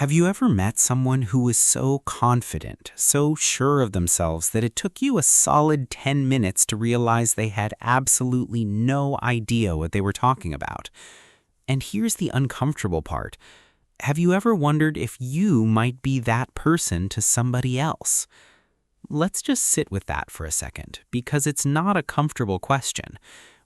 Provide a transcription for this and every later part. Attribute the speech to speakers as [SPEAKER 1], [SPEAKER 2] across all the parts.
[SPEAKER 1] Have you ever met someone who was so confident, so sure of themselves that it took you a solid 10 minutes to realize they had absolutely no idea what they were talking about? And here's the uncomfortable part. Have you ever wondered if you might be that person to somebody else? Let's just sit with that for a second, because it's not a comfortable question.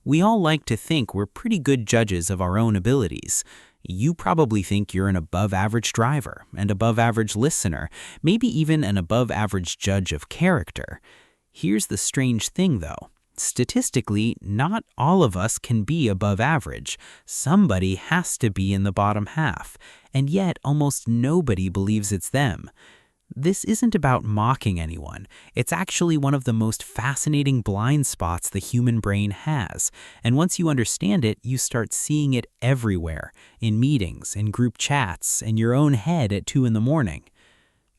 [SPEAKER 1] We all like to think we're pretty good judges of our own abilities. You probably think you're an above-average driver, an above-average listener, maybe even an above-average judge of character. Here's the strange thing, though. Statistically, not all of us can be above average. Somebody has to be in the bottom half, and yet almost nobody believes it's them. This isn't about mocking anyone. It's actually one of the most fascinating blind spots the human brain has. And once you understand it, you start seeing it everywhere, in meetings, in group chats, in your own head at 2 in the morning.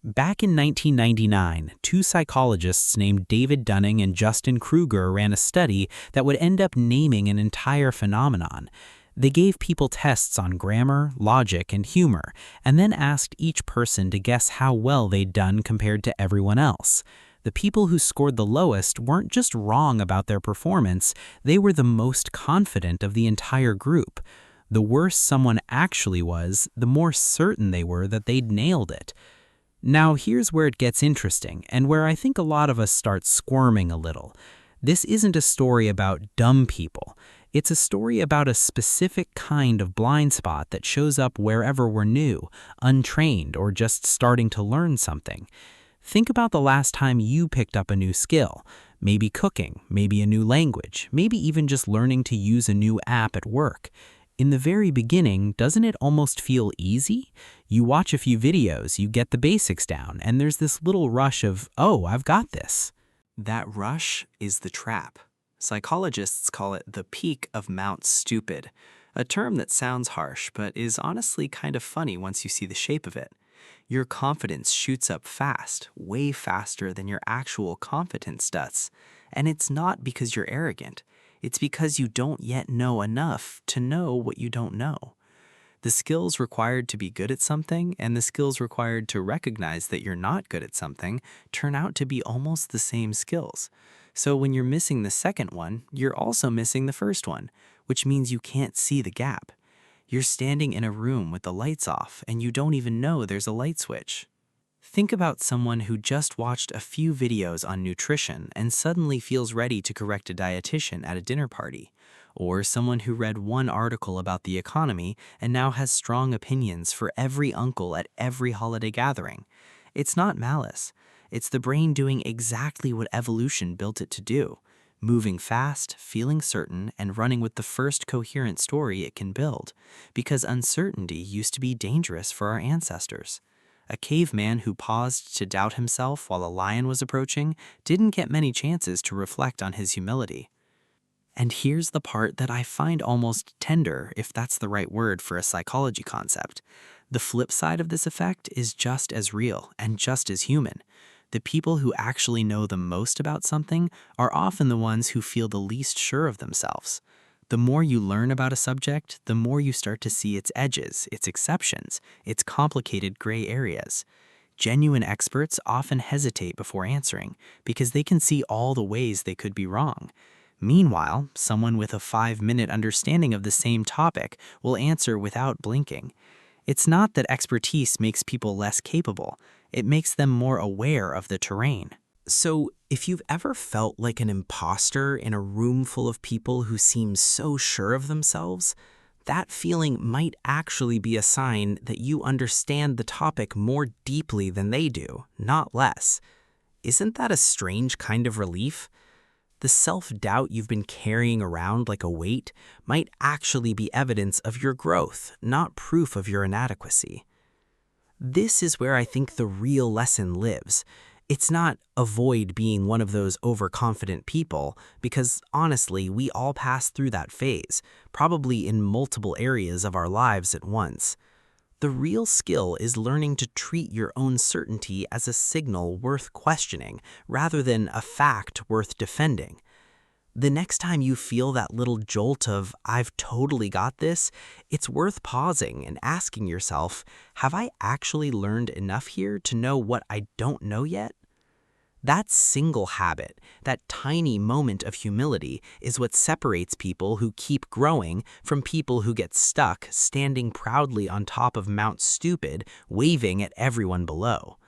[SPEAKER 1] Back in 1999, two psychologists named David Dunning and Dunning-Kruger ran a study that would end up naming an entire phenomenon. They gave people tests on grammar, logic, and humor, and then asked each person to guess how well they'd done compared to everyone else. The people who scored the lowest weren't just wrong about their performance, they were the most confident of the entire group. The worse someone actually was, the more certain they were that they'd nailed it. Now here's where it gets interesting, and where I think a lot of us start squirming a little. This isn't a story about dumb people. It's a story about a specific kind of blind spot that shows up wherever we're new, untrained, or just starting to learn something. Think about the last time you picked up a new skill. Maybe cooking, maybe a new language, maybe even just learning to use a new app at work. In the very beginning, doesn't it almost feel easy? You watch a few videos, you get the basics down, and there's this little rush of, oh, I've got this. That rush is the trap. Psychologists call it the peak of Mount Stupid, a term that sounds harsh but is honestly kind of funny once you see the shape of it. Your confidence shoots up fast, way faster than your actual competence does. And it's not because you're arrogant. It's because you don't yet know enough to know what you don't know. The skills required to be good at something and the skills required to recognize that you're not good at something turn out to be almost the same skills. So when you're missing the second one, you're also missing the first one, which means you can't see the gap. You're standing in a room with the lights off and you don't even know there's a light switch. Think about someone who just watched a few videos on nutrition and suddenly feels ready to correct a dietitian at a dinner party. Or someone who read one article about the economy and now has strong opinions for every uncle at every holiday gathering. It's not malice. It's the brain doing exactly what evolution built it to do, moving fast, feeling certain, and running with the first coherent story it can build, because uncertainty used to be dangerous for our ancestors. A caveman who paused to doubt himself while a lion was approaching didn't get many chances to reflect on his humility. And here's the part that I find almost tender, if that's the right word for a psychology concept. The flip side of this effect is just as real and just as human. The people who actually know the most about something are often the ones who feel the least sure of themselves. The more you learn about a subject, the more you start to see its edges, its exceptions, its complicated gray areas. Genuine experts often hesitate before answering because they can see all the ways they could be wrong. Meanwhile, someone with a 5-minute understanding of the same topic will answer without blinking. It's not that expertise makes people less capable. It makes them more aware of the terrain. So, if you've ever felt like an imposter in a room full of people who seem so sure of themselves, that feeling might actually be a sign that you understand the topic more deeply than they do, not less. Isn't that a strange kind of relief? The self-doubt you've been carrying around like a weight might actually be evidence of your growth, not proof of your inadequacy. This is where I think the real lesson lives. It's not avoid being one of those overconfident people, because honestly, we all pass through that phase, probably in multiple areas of our lives at once. The real skill is learning to treat your own certainty as a signal worth questioning, rather than a fact worth defending.
[SPEAKER 2] The next time you feel that little jolt of, I've totally got this, it's worth pausing and asking yourself, have I actually learned enough here to know what I don't know yet? That single habit, that tiny moment of humility, is what separates people who keep growing from people who get stuck standing proudly on top of Mount Stupid, waving at everyone below.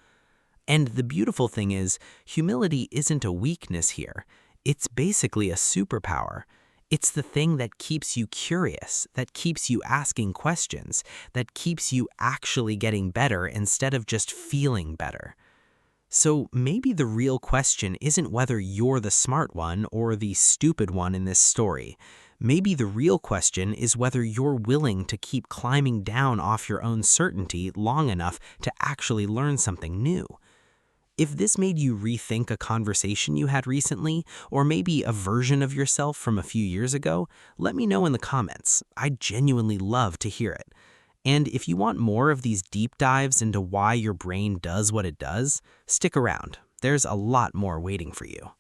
[SPEAKER 2] And the beautiful thing is, humility isn't a weakness here. It's basically a superpower. It's the thing that keeps you curious, that keeps you asking questions, that keeps you actually getting better instead of just feeling better. So maybe the real question isn't whether you're the smart one or the stupid one in this story. Maybe the real question is whether you're willing to keep climbing down off your own certainty long enough to actually learn something new. If this made you rethink a conversation you had recently, or maybe a version of yourself from a few years ago, let me know in the comments. I'd genuinely love to hear it. And if you want more of these deep dives into why your brain does what it does, stick around. There's a lot more waiting for you.